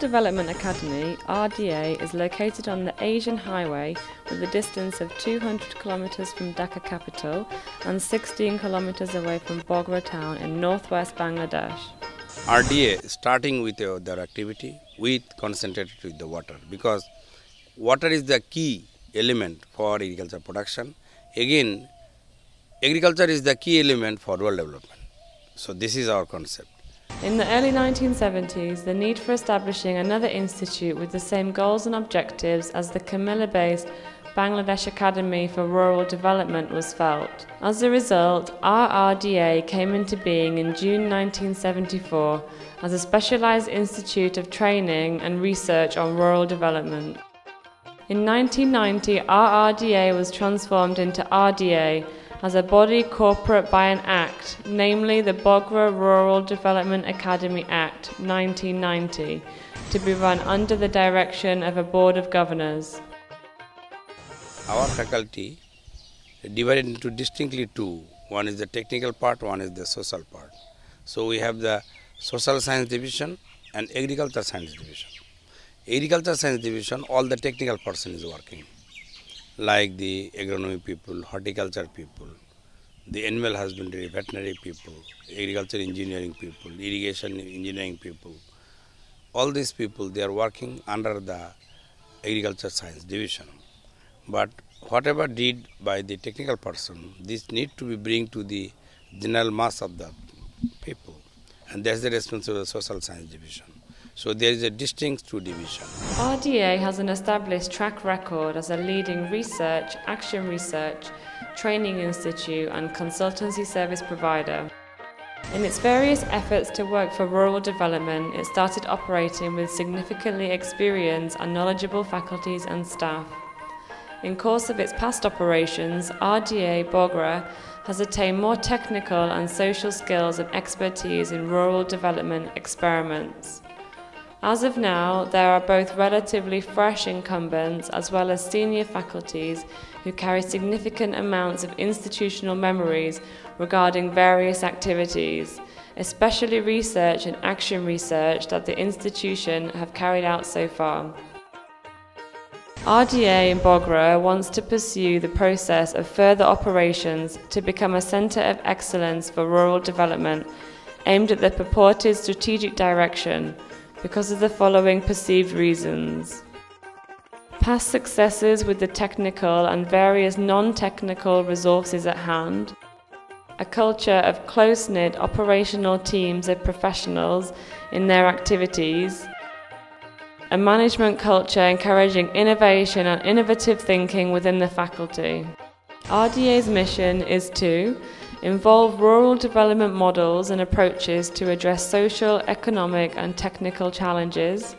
Development Academy, RDA, is located on the Asian Highway with a distance of 200 kilometers from Dhaka capital and 16 kilometers away from Bogra town in northwest Bangladesh. RDA starting with their activity with concentrated with the water, because water is the key element for agriculture production. Again, agriculture is the key element for rural development. So this is our concept. In the early 1970s, the need for establishing another institute with the same goals and objectives as the Comilla-based Bangladesh Academy for Rural Development was felt. As a result, RDA came into being in June 1974 as a specialized institute of training and research on rural development. In 1990, RDA was transformed into RDA as a body corporate by an act, namely the Bogra Rural Development Academy Act 1990, to be run under the direction of a board of governors. Our faculty divided into distinctly two. One is the technical part, one is the social part. So we have the social science division and agriculture science division. Agriculture science division, all the technical person is working, like the agronomy people, horticulture people, the animal husbandry, veterinary people, agriculture engineering people, irrigation engineering people. All these people, they are working under the agriculture science division. But whatever did by the technical person, this need to be bring to the general mass of the people, and that's the responsibility of the social science division. So there is a distinct two division. RDA has an established track record as a leading research, action research, training institute and consultancy service provider. In its various efforts to work for rural development, it started operating with significantly experienced and knowledgeable faculties and staff. In course of its past operations, RDA Bogra has attained more technical and social skills and expertise in rural development experiments. As of now, there are both relatively fresh incumbents as well as senior faculties who carry significant amounts of institutional memories regarding various activities, especially research and action research that the institution have carried out so far. RDA in Bogra wants to pursue the process of further operations to become a centre of excellence for rural development aimed at the purported strategic direction, because of the following perceived reasons: past successes with the technical and various non-technical resources at hand, a culture of close-knit operational teams of professionals in their activities, a management culture encouraging innovation and innovative thinking within the faculty. RDA's mission is to involve rural development models and approaches to address social, economic and technical challenges,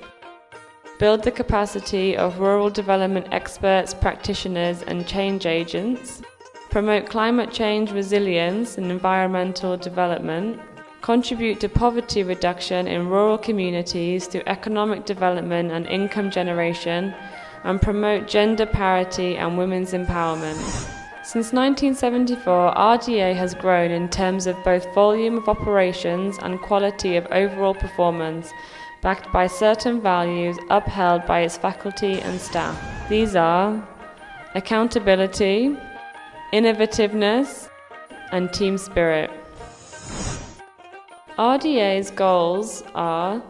build the capacity of rural development experts, practitioners and change agents, promote climate change resilience and environmental development, contribute to poverty reduction in rural communities through economic development and income generation, and promote gender parity and women's empowerment. Since 1974, RDA has grown in terms of both volume of operations and quality of overall performance, backed by certain values upheld by its faculty and staff. These are accountability, innovativeness, and team spirit. RDA's goals are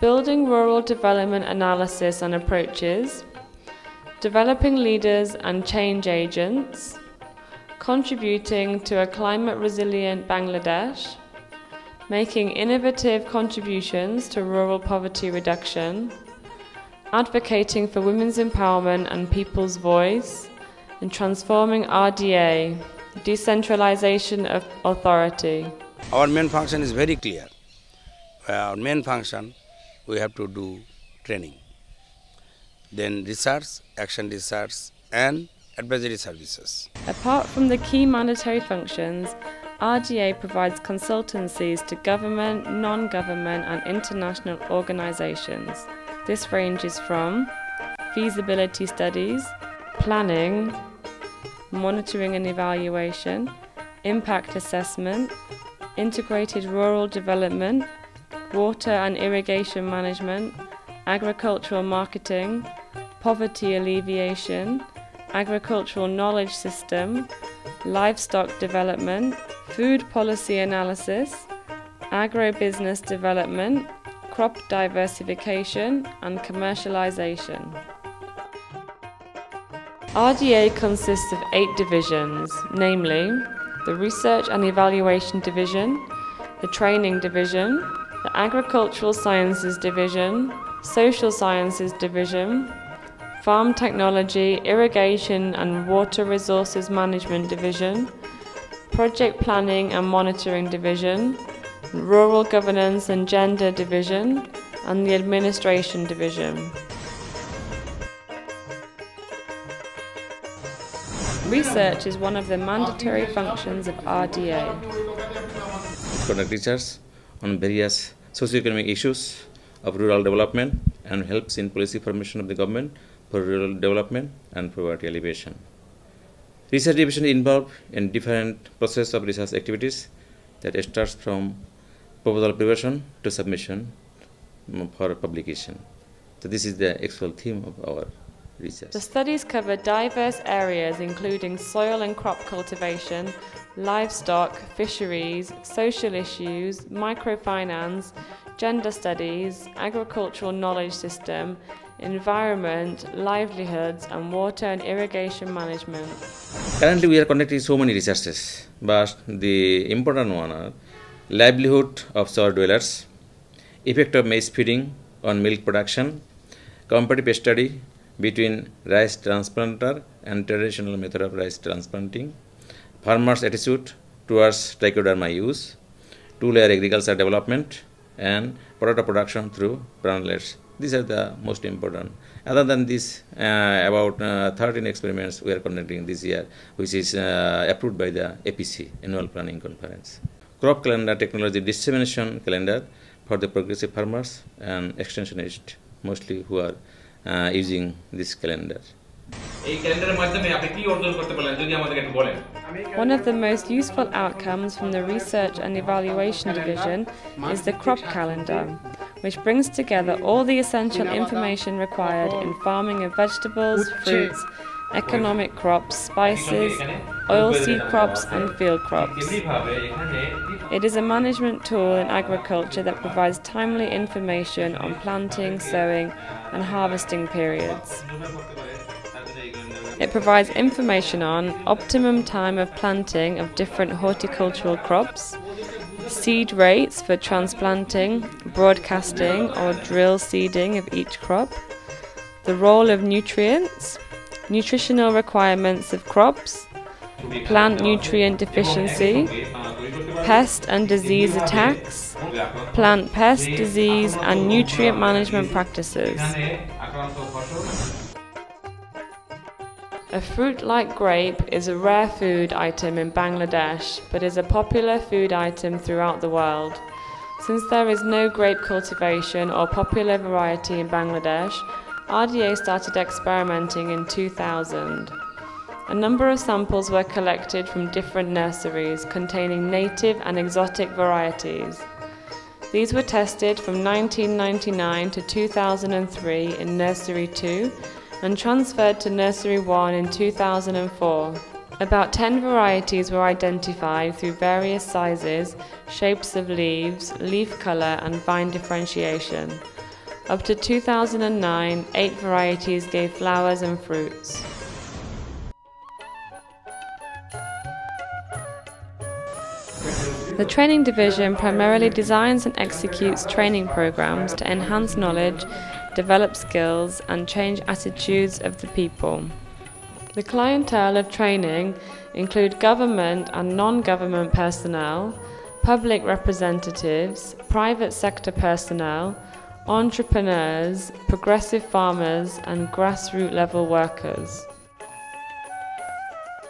building rural development analysis and approaches, developing leaders and change agents, contributing to a climate-resilient Bangladesh, making innovative contributions to rural poverty reduction, advocating for women's empowerment and people's voice, and transforming RDA, decentralization of authority. Our main function is very clear. Our main function, we have to do training, then research, action research, and advisory services. Apart from the key mandatory functions, RDA provides consultancies to government, non-government and international organizations. This ranges from feasibility studies, planning, monitoring and evaluation, impact assessment, integrated rural development, water and irrigation management, agricultural marketing, poverty alleviation, agricultural knowledge system, livestock development, food policy analysis, agro-business development, crop diversification and commercialization. RDA consists of 8 divisions, namely the Research and Evaluation Division, the Training Division, the Agricultural Sciences Division, Social Sciences Division, Farm Technology, Irrigation and Water Resources Management Division, Project Planning and Monitoring Division, Rural Governance and Gender Division, and the Administration Division. Research is one of the mandatory functions of RDA. Conduct research on various socio-economic issues of rural development and helps in policy formation of the government for rural development and poverty alleviation. Research division is involved in different process of research activities that starts from proposal preparation to submission for publication. So this is the actual theme of our research. The studies cover diverse areas including soil and crop cultivation, livestock, fisheries, social issues, microfinance, gender studies, agricultural knowledge system, environment, livelihoods, and water and irrigation management. Currently we are conducting so many researches, but the important one are livelihood of soil dwellers, effect of maize feeding on milk production, comparative study between rice transplanter and traditional method of rice transplanting, farmers' attitude towards trichoderma use, two-layer agriculture development, and potato production through pronglets. These are the most important. Other than this, about 13 experiments we are conducting this year, which is approved by the APC, Annual Planning Conference. Crop calendar technology dissemination calendar for the progressive farmers and extensionists, mostly who are using this calendar. One of the most useful outcomes from the Research and Evaluation Division is the crop calendar, which brings together all the essential information required in farming of vegetables, fruits, economic crops, spices, oilseed crops and field crops. It is a management tool in agriculture that provides timely information on planting, sowing and harvesting periods. It provides information on optimum time of planting of different horticultural crops, seed rates for transplanting, broadcasting or drill seeding of each crop, the role of nutrients, nutritional requirements of crops, plant nutrient deficiency, pest and disease attacks, plant pest, disease and nutrient management practices. A fruit like grape is a rare food item in Bangladesh, but is a popular food item throughout the world. Since there is no grape cultivation or popular variety in Bangladesh, RDA started experimenting in 2000. A number of samples were collected from different nurseries containing native and exotic varieties. These were tested from 1999 to 2003 in Nursery 2 and transferred to Nursery 1 in 2004. About 10 varieties were identified through various sizes, shapes of leaves, leaf color and vine differentiation. Up to 2009, 8 varieties gave flowers and fruits. The Training Division primarily designs and executes training programs to enhance knowledge, develop skills, and change attitudes of the people. The clientele of training include government and non-government personnel, public representatives, private sector personnel, entrepreneurs, progressive farmers, and grassroots level workers.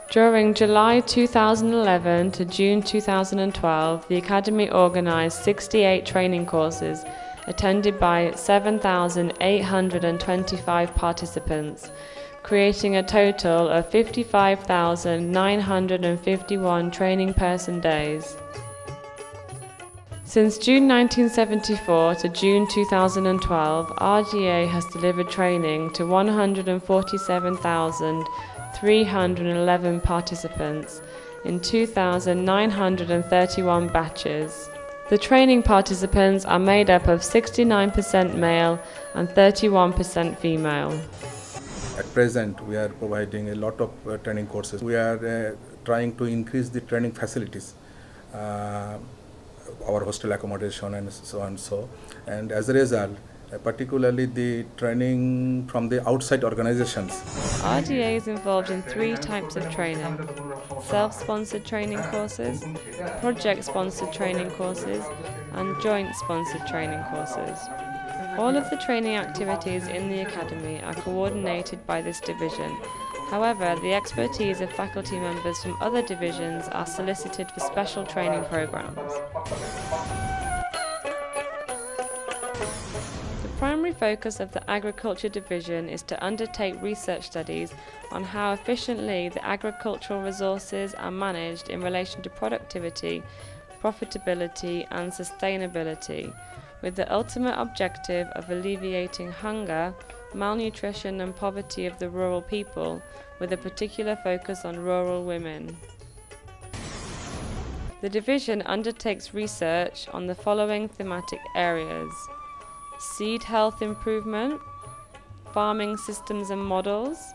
During July 2011 to June 2012, the Academy organised 68 training courses attended by 7,825 participants, creating a total of 55,951 training person days. Since June 1974 to June 2012, RDA has delivered training to 147,311 participants in 2,931 batches. The training participants are made up of 69% male and 31% female. At present, we are providing a lot of training courses. We are trying to increase the training facilities, our hostel accommodation and so on. And as a result, particularly the training from the outside organizations. RDA is involved in 3 types of training: self-sponsored training courses, project-sponsored training courses, and joint-sponsored training courses. All of the training activities in the Academy are coordinated by this division. However, the expertise of faculty members from other divisions are solicited for special training programs. The primary focus of the Agriculture Division is to undertake research studies on how efficiently the agricultural resources are managed in relation to productivity, profitability, and sustainability, with the ultimate objective of alleviating hunger, malnutrition and poverty of the rural people, with a particular focus on rural women. The division undertakes research on the following thematic areas: seed health improvement, farming systems and models,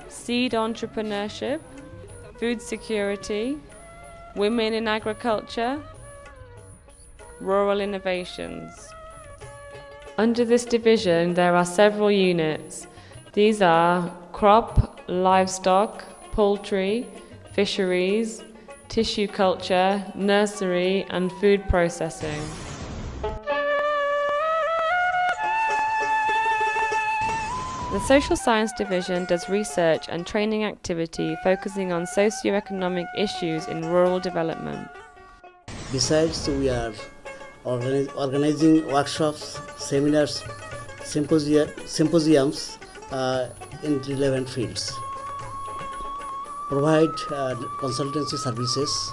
seed entrepreneurship, food security, women in agriculture, rural innovations. Under this division, there are several units. These are crop, livestock, poultry, fisheries, tissue culture, nursery, and food processing. The Social Science Division does research and training activity focusing on socio-economic issues in rural development. Besides, we are organizing workshops, seminars, symposiums in relevant fields. Provide consultancy services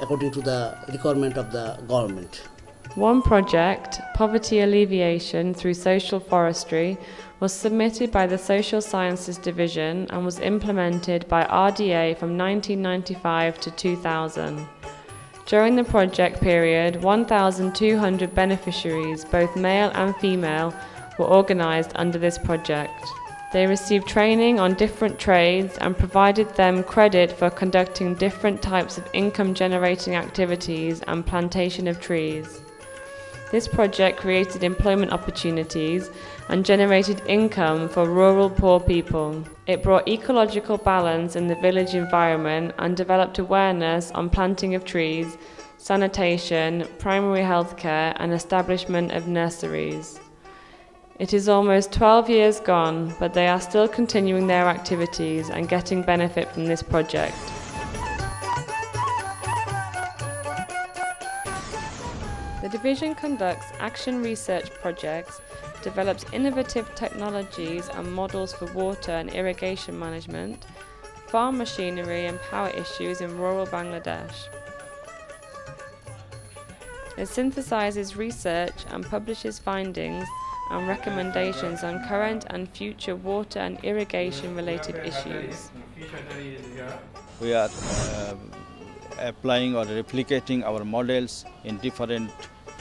according to the requirement of the government. One project, Poverty Alleviation through Social Forestry, was submitted by the Social Sciences Division and was implemented by RDA from 1995 to 2000. During the project period, 1,200 beneficiaries, both male and female, were organised under this project. They received training on different trades and provided them credit for conducting different types of income-generating activities and plantation of trees. This project created employment opportunities and generated income for rural poor people. It brought ecological balance in the village environment and developed awareness on planting of trees, sanitation, primary health care, and establishment of nurseries. It is almost 12 years gone, but they are still continuing their activities and getting benefit from this project. The division conducts action research projects, develops innovative technologies and models for water and irrigation management, farm machinery and power issues in rural Bangladesh. It synthesizes research and publishes findings and recommendations on current and future water and irrigation related issues. We are applying or replicating our models in different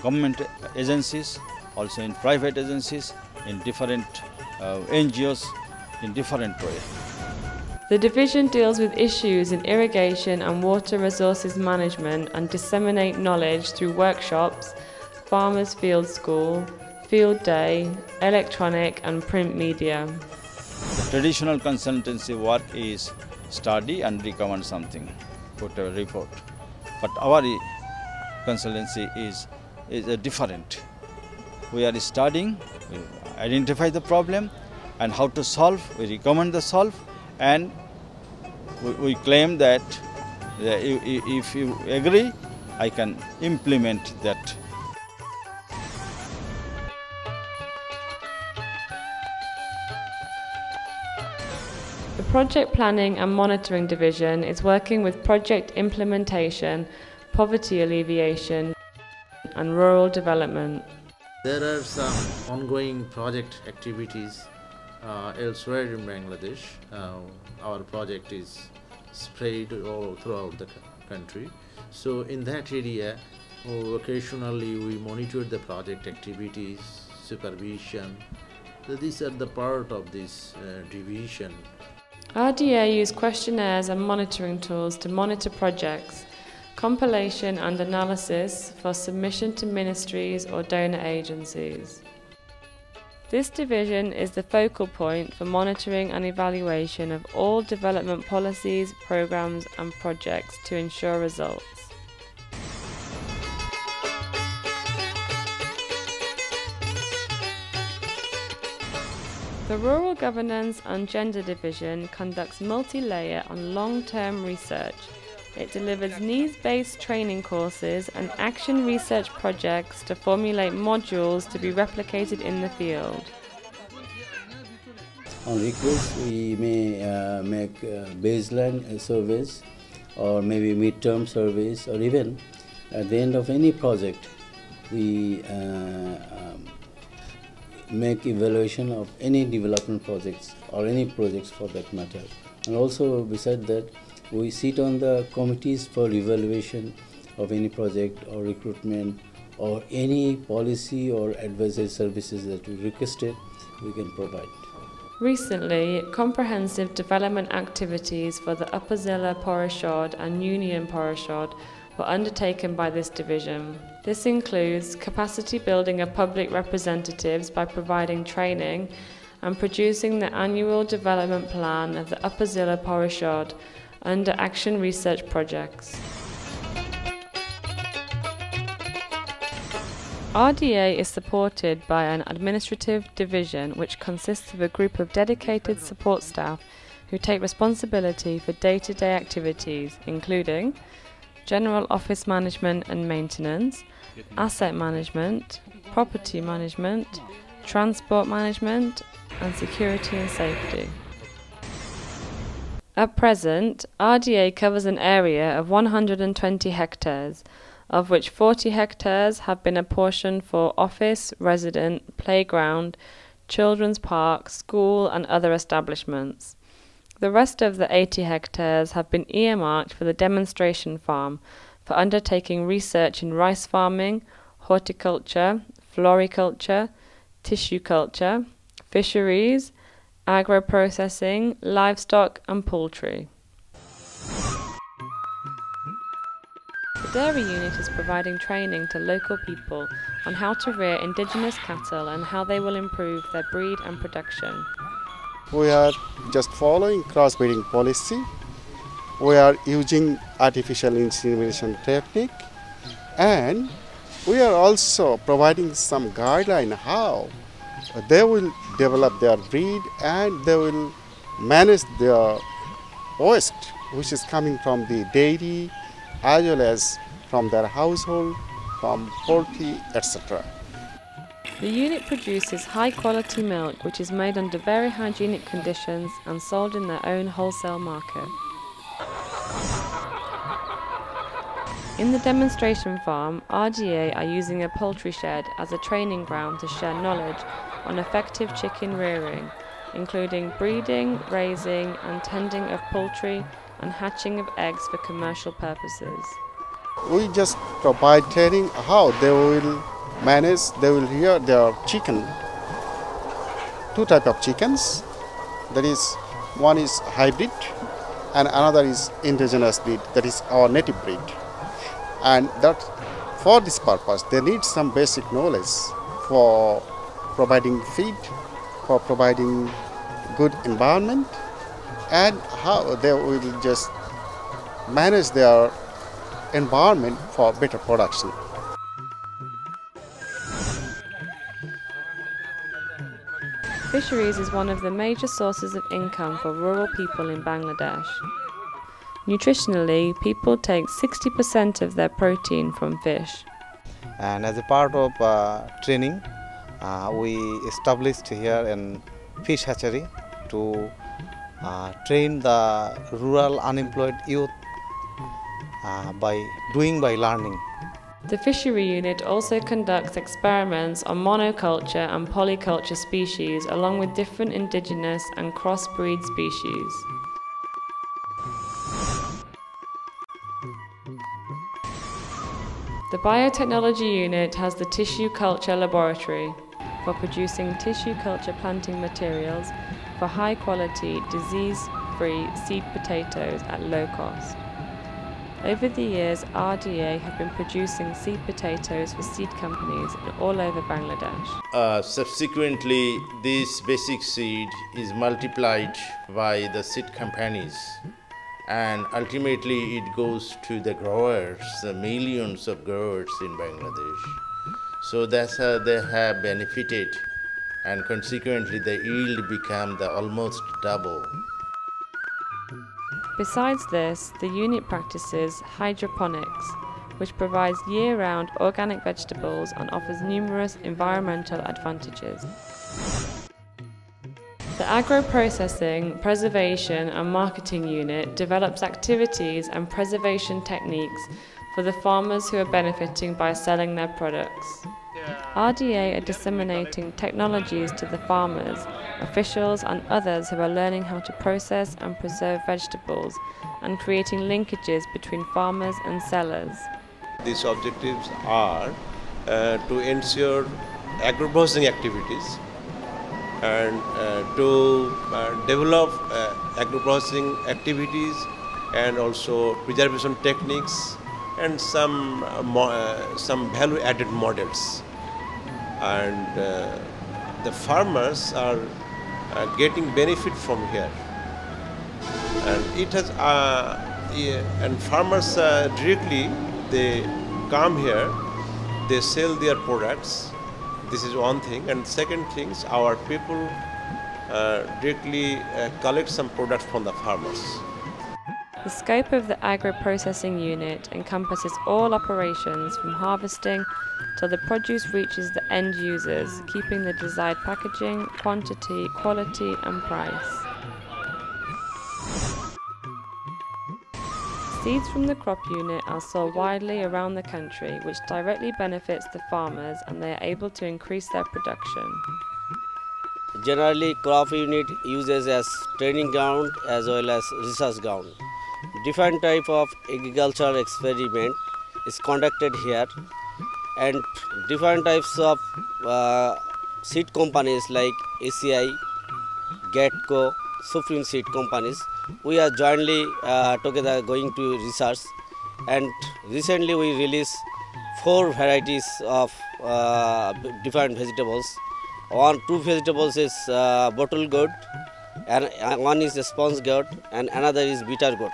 government agencies, also in private agencies, in different NGOs, in different ways. The division deals with issues in irrigation and water resources management and disseminate knowledge through workshops, farmers' field school, field day, electronic and print media. The traditional consultancy work is study and recommend something, put a report. But our consultancy is different. We are studying, we identify the problem and how to solve, we recommend the solve, and we claim that if you agree, I can implement that. The Project Planning and Monitoring Division is working with project implementation, poverty alleviation, and rural development. There are some ongoing project activities elsewhere in Bangladesh. Our project is spread all throughout the country. So in that area, occasionally we monitor the project activities, supervision. So these are the part of this division. RDA use questionnaires and monitoring tools to monitor projects, compilation and analysis for submission to ministries or donor agencies. This division is the focal point for monitoring and evaluation of all development policies, programs and projects to ensure results. The Rural Governance and Gender Division conducts multi-layer and long-term research. It delivers needs-based training courses and action research projects to formulate modules to be replicated in the field. On request, we may make baseline surveys or maybe midterm surveys, or even at the end of any project, we make evaluation of any development projects or any projects for that matter. And also beside that, we sit on the committees for evaluation of any project or recruitment or any policy or advisory services that we requested, we can provide. Recently, comprehensive development activities for the Upper Zilla Parishad and Union Parishad were undertaken by this division. This includes capacity building of public representatives by providing training and producing the annual development plan of the Upper Zilla Parishad under action research projects. RDA is supported by an administrative division which consists of a group of dedicated support staff who take responsibility for day-to-day activities, including general office management and maintenance, asset management, property management, transport management, and security and safety. At present, RDA covers an area of 120 hectares, of which 40 hectares have been apportioned for office, resident, playground, children's park, school and other establishments. The rest of the 80 hectares have been earmarked for the demonstration farm for undertaking research in rice farming, horticulture, floriculture, tissue culture, fisheries, agro-processing, livestock and poultry. The dairy unit is providing training to local people on how to rear indigenous cattle and how they will improve their breed and production. We are just following crossbreeding policy. We are using artificial insemination technique, and we are also providing some guideline how they will develop their breed and they will manage their waste which is coming from the dairy as well as from their household, from poultry, etc. The unit produces high-quality milk which is made under very hygienic conditions and sold in their own wholesale market. In the demonstration farm, RDA are using a poultry shed as a training ground to share knowledge on effective chicken rearing, including breeding, raising and tending of poultry and hatching of eggs for commercial purposes. We just provide training how they will manage, they will rear their chicken. Two types of chickens, that is, one is hybrid and another is indigenous breed, that is our native breed. And that for this purpose they need some basic knowledge for providing feed, for providing good environment, and how they will just manage their environment for better production. Fisheries is one of the major sources of income for rural people in Bangladesh. Nutritionally, people take 60% of their protein from fish. And as a part of training, we established here a fish hatchery to train the rural unemployed youth by learning. The fishery unit also conducts experiments on monoculture and polyculture species along with different indigenous and crossbreed species. The biotechnology unit has the tissue culture laboratory for producing tissue culture planting materials for high quality, disease-free seed potatoes at low cost. Over the years, RDA have been producing seed potatoes for seed companies all over Bangladesh. Subsequently, this basic seed is multiplied by the seed companies, and ultimately it goes to the growers, the millions of growers in Bangladesh. So that's how they have benefited, and consequently the yield became almost double. Besides this, the unit practices hydroponics, which provides year-round organic vegetables and offers numerous environmental advantages. The Agro-Processing, Preservation and Marketing Unit develops activities and preservation techniques for the farmers who are benefiting by selling their products. RDA are disseminating technologies to the farmers, officials and others who are learning how to process and preserve vegetables and creating linkages between farmers and sellers. These objectives are to ensure agro-processing activities and to develop agro-processing activities and also preservation techniques and some value-added models. And the farmers are getting benefit from here, and it has and farmers directly they come here, they sell their products. This is one thing, and second thing, our people directly collect some products from the farmers. The scope of the agro-processing unit encompasses all operations from harvesting till the produce reaches the end users, keeping the desired packaging, quantity, quality and price. Seeds from the crop unit are sold widely around the country, which directly benefits the farmers and they are able to increase their production. Generally, crop unit uses as training ground as well as research ground. Different type of agricultural experiment is conducted here, and different types of seed companies like ACI, GATCO, Supreme Seed companies, we are jointly together going to research, and recently we released 4 varieties of different vegetables. Two vegetables is bottle gourd, and one is a sponge gourd, and another is bitter gourd.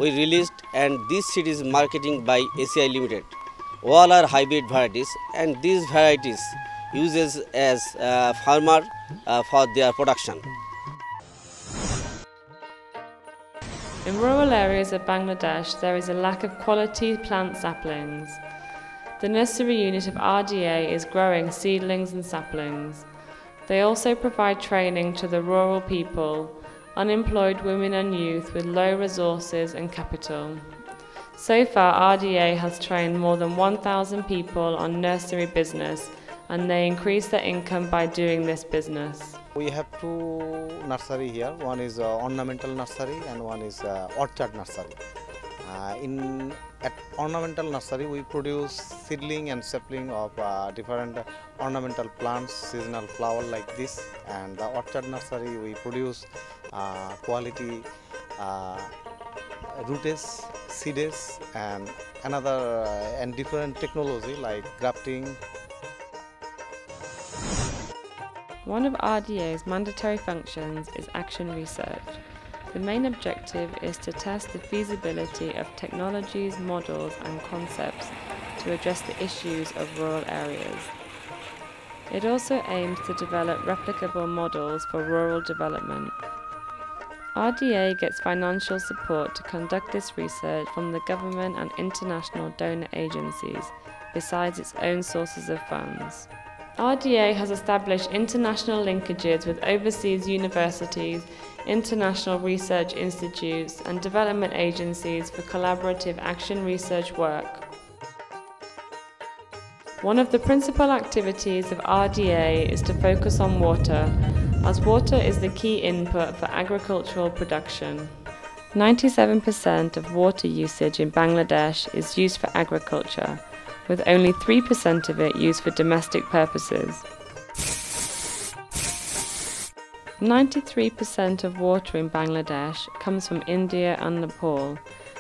We released, and this seed is marketing by ACI Limited. All are hybrid varieties, and these varieties uses as farmer for their production. In rural areas of Bangladesh, there is a lack of quality plant saplings. The nursery unit of RDA is growing seedlings and saplings. They also provide training to the rural people, unemployed women and youth with low resources and capital. So far, RDA has trained more than 1,000 people on nursery business, and they increase their income by doing this business. We have 2 nursery here. One is ornamental nursery and one is orchard nursery. At ornamental nursery, we produce seedling and sapling of different ornamental plants, seasonal flower like this. And the orchard nursery, we produce quality roots, seeds, and and different technology like grafting. One of RDA's mandatory functions is action research. The main objective is to test the feasibility of technologies, models and concepts to address the issues of rural areas. It also aims to develop replicable models for rural development. RDA gets financial support to conduct this research from the government and international donor agencies, besides its own sources of funds. RDA has established international linkages with overseas universities, international research institutes and development agencies for collaborative action research work. One of the principal activities of RDA is to focus on water, as water is the key input for agricultural production. 97% of water usage in Bangladesh is used for agriculture, with only 3% of it used for domestic purposes. 93% of water in Bangladesh comes from India and Nepal,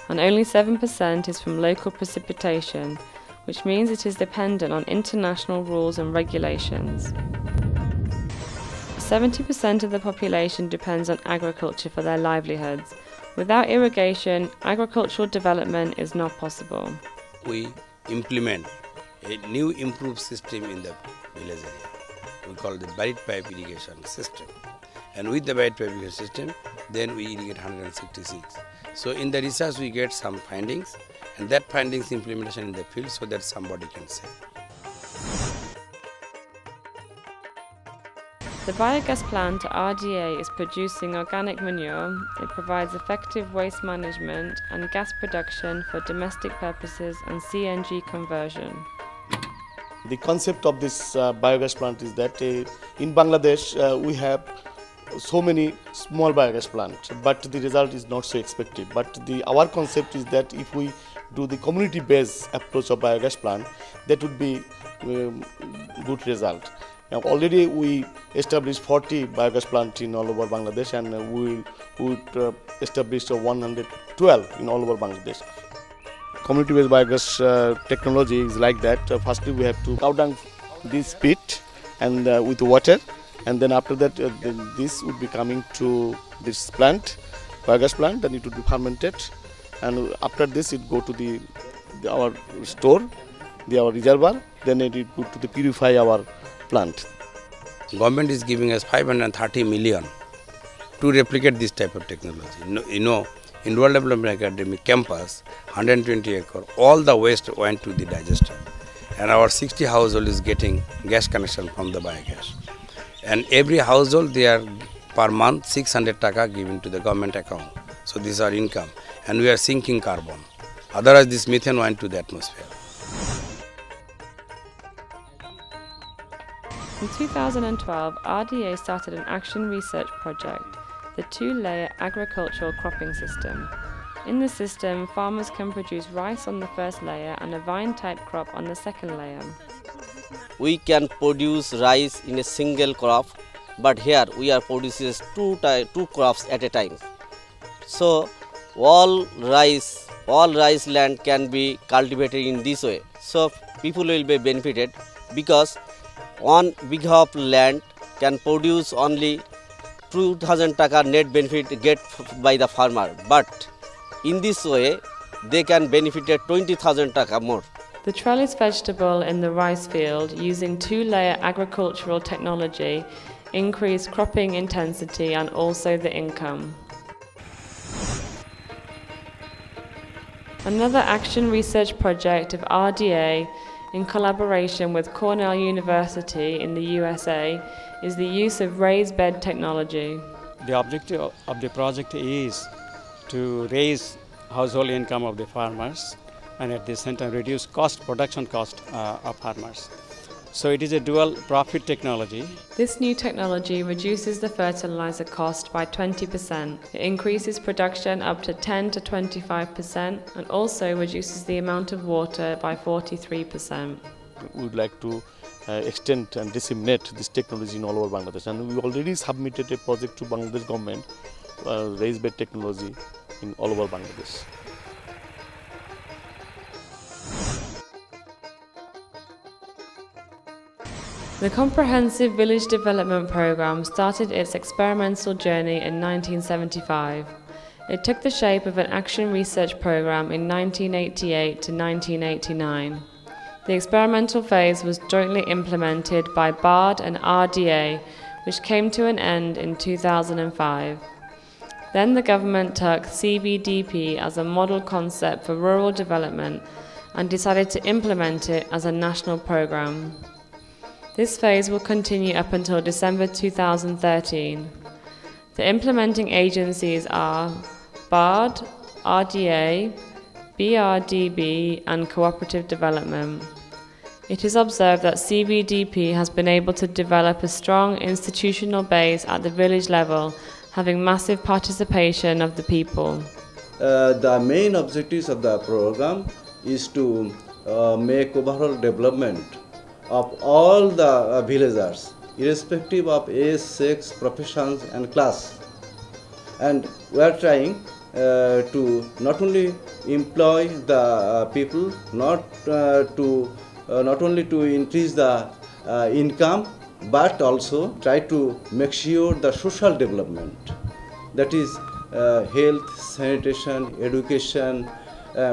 and only 7% is from local precipitation, which means it is dependent on international rules and regulations. 70% of the population depends on agriculture for their livelihoods. Without irrigation, agricultural development is not possible. We implement a new improved system in the village area. We call the buried pipe irrigation system. And with the buried pipe irrigation system, then we irrigate 166. So in the research we get some findings, and that findings implementation in the field so that somebody can say. The biogas plant at RDA is producing organic manure. It provides effective waste management and gas production for domestic purposes and CNG conversion. The concept of this biogas plant is that in Bangladesh we have so many small biogas plants, but the result is not so expected. But our concept is that if we do the community-based approach of biogas plant, that would be good result. Now, already we established 40 biogas plants in all over Bangladesh, and we would establish 112 in all over Bangladesh. Community-based biogas technology is like that. Firstly, we have to cow down this pit and with water, and then after that, this would be coming to this plant, biogas plant, then it would be fermented, and after this, it go to our store, our reservoir, then it would go to the purify our plant. Government is giving us 530 million to replicate this type of technology. In Rural Development Academy campus, 120 acre, all the waste went to the digester, and our 60 household is getting gas connection from the biogas. And every household, they are per month 600 taka given to the government account. So these are income, and we are sinking carbon. Otherwise, this methane went to the atmosphere. In 2012, RDA started an action research project, the two-layer agricultural cropping system. In the system, farmers can produce rice on the first layer and a vine-type crop on the second layer. We can produce rice in a single crop, but here we are producing two crops at a time. So all rice land can be cultivated in this way. So people will be benefited because 1 big of land can produce only 2000 taka net benefit get by the farmer, but in this way they can benefit at 20,000 taka more. The trellis vegetable in the rice field using two-layer agricultural technology increased cropping intensity and also the income. Another action research project of RDA in collaboration with Cornell University in the USA is the use of raised bed technology. The objective of the project is to raise household income of the farmers and at the same time reduce production cost of farmers. So it is a dual profit technology. This new technology reduces the fertilizer cost by 20%. It increases production up to 10 to 25% and also reduces the amount of water by 43%. We would like to extend and disseminate this technology in all over Bangladesh, and we already submitted a project to Bangladesh government, raised bed technology in all over Bangladesh. The Comprehensive Village Development Programme started its experimental journey in 1975. It took the shape of an action research programme in 1988 to 1989. The experimental phase was jointly implemented by BARD and RDA, which came to an end in 2005. Then the government took CBDP as a model concept for rural development and decided to implement it as a national programme. This phase will continue up until December 2013. The implementing agencies are BARD, RDA, BRDB and Cooperative Development. It is observed that CBDP has been able to develop a strong institutional base at the village level, having massive participation of the people. The main objectives of the program is to make overall development of all the villagers, irrespective of age, sex, professions and class. And we are trying to not only employ the people, not only to increase the income, but also try to make sure the social development, that is health, sanitation, education,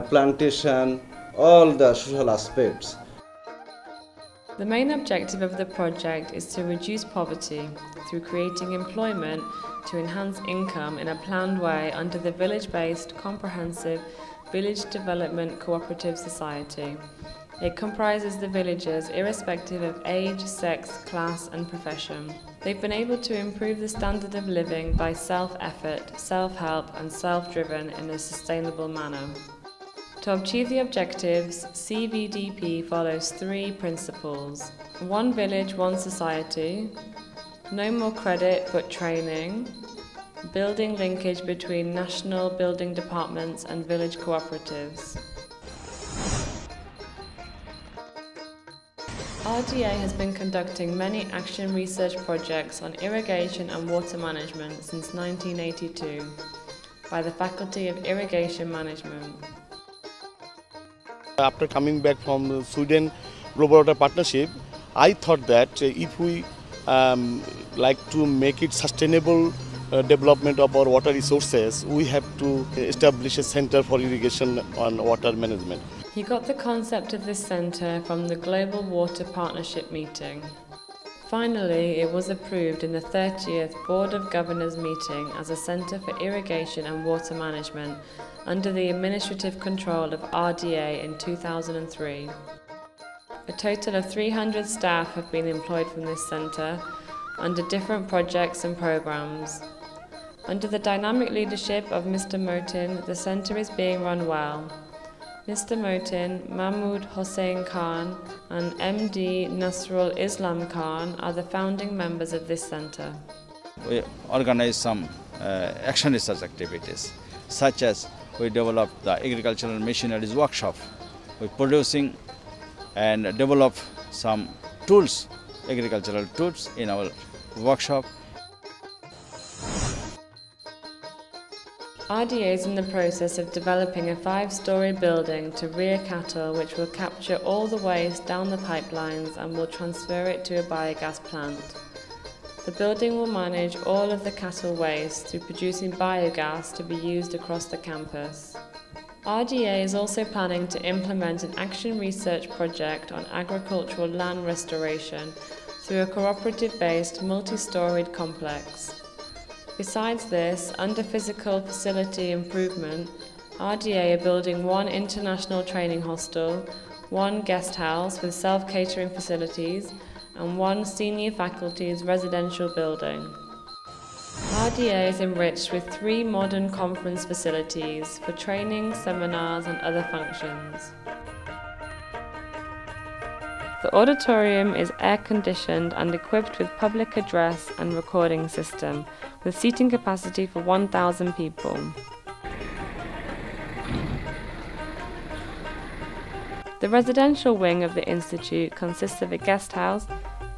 plantation, all the social aspects. The main objective of the project is to reduce poverty through creating employment to enhance income in a planned way under the village-based comprehensive village development cooperative society. It comprises the villagers irrespective of age, sex, class and profession. They've been able to improve the standard of living by self-effort, self-help and self-driven in a sustainable manner. To achieve the objectives, CVDP follows 3 principles: one village, one society, no more credit but training, building linkage between national building departments and village cooperatives. RDA has been conducting many action research projects on irrigation and water management since 1982 by the Faculty of Irrigation Management. After coming back from Sweden Global Water Partnership, I thought that if we like to make it sustainable development of our water resources, we have to establish a center for irrigation and water management. He got the concept of this centre from the Global Water Partnership meeting. Finally, it was approved in the 30th Board of Governors meeting as a centre for irrigation and water management under the administrative control of RDA in 2003. A total of 300 staff have been employed from this centre under different projects and programmes. Under the dynamic leadership of Mr. Motin, the centre is being run well. Mr. Motin, Mahmoud Hossein Khan and MD Nasrul Islam Khan are the founding members of this centre. We organize some action research activities, such as we developed the agricultural machineries workshop. We're producing and develop some tools, agricultural tools in our workshop. RDA is in the process of developing a 5-storey building to rear cattle which will capture all the waste down the pipelines and will transfer it to a biogas plant. The building will manage all of the cattle waste through producing biogas to be used across the campus. RDA is also planning to implement an action research project on agricultural land restoration through a cooperative-based multi-storied complex. Besides this, under physical facility improvement, RDA are building 1 international training hostel, 1 guest house with self-catering facilities, and 1 senior faculty's residential building. RDA is enriched with 3 modern conference facilities for training, seminars, and other functions. The auditorium is air-conditioned and equipped with public address and recording system, with seating capacity for 1,000 people. The residential wing of the institute consists of a guest house,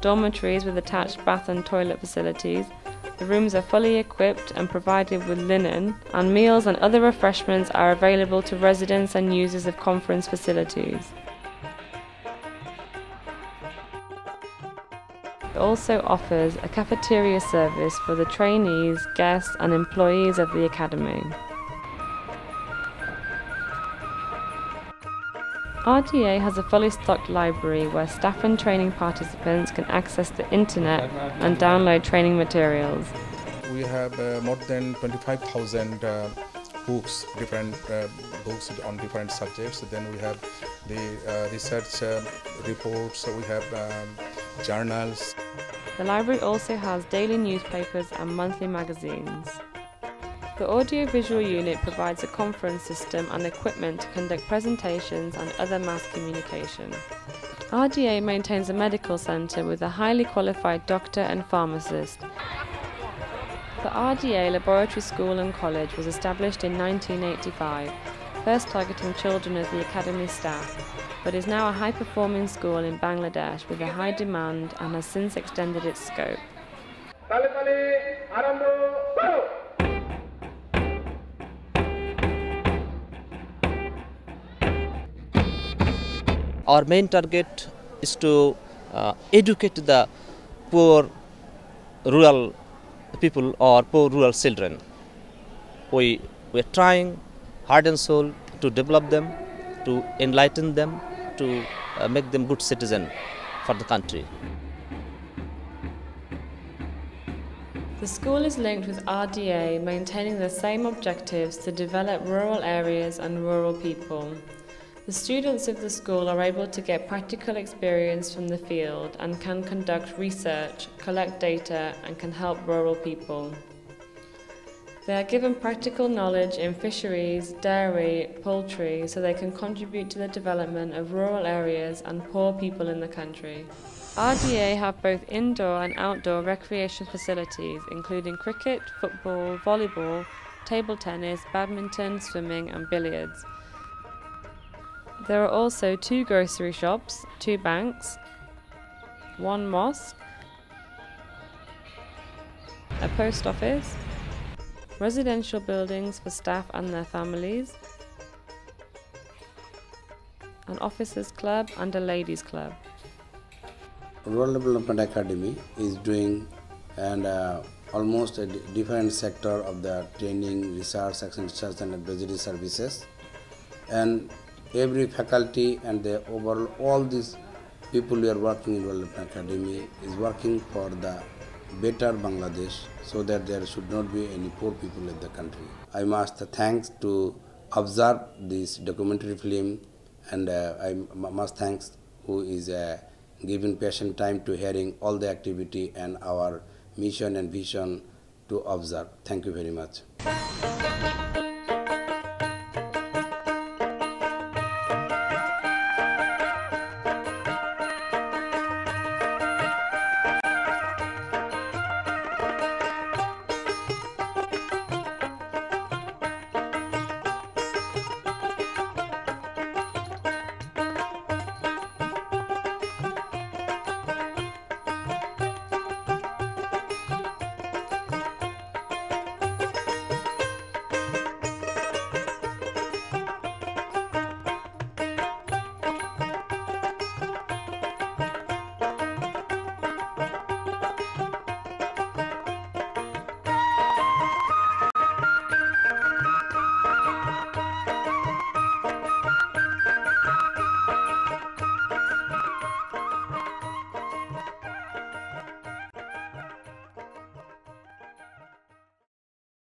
dormitories with attached bath and toilet facilities. The rooms are fully equipped and provided with linen, and meals and other refreshments are available to residents and users of conference facilities. It also offers a cafeteria service for the trainees, guests and employees of the academy. RDA has a fully stocked library where staff and training participants can access the internet and download training materials. We have more than 25,000 books, different books on different subjects. Then we have the research reports, we have journals. The library also has daily newspapers and monthly magazines. The audiovisual unit provides a conference system and equipment to conduct presentations and other mass communication. RDA maintains a medical centre with a highly qualified doctor and pharmacist. The RDA Laboratory School and College was established in 1985, first targeting children as the academy staff, but is now a high-performing school in Bangladesh with a high demand and has since extended its scope. Our main target is to educate the poor rural people or poor rural children. We are trying heart and soul to develop them, to enlighten them, to make them good citizens for the country. The school is linked with RDA, maintaining the same objectives to develop rural areas and rural people. The students of the school are able to get practical experience from the field and can conduct research, collect data, and can help rural people. They are given practical knowledge in fisheries, dairy, poultry, so they can contribute to the development of rural areas and poor people in the country. RDA have both indoor and outdoor recreation facilities, including cricket, football, volleyball, table tennis, badminton, swimming, and billiards. There are also 2 grocery shops, 2 banks, 1 mosque, a post office, residential buildings for staff and their families, an officers' club and a ladies' club. Rural Development Academy is doing almost a different sector of the training, research, and advisory services, and every faculty and the overall all these people who are working in Rural Development Academy is working for the better Bangladesh, so that there should not be any poor people in the country. I must thanks to observe this documentary film, and I must thanks who is giving patient time to hearing all the activity and our mission and vision to observe. Thank you very much.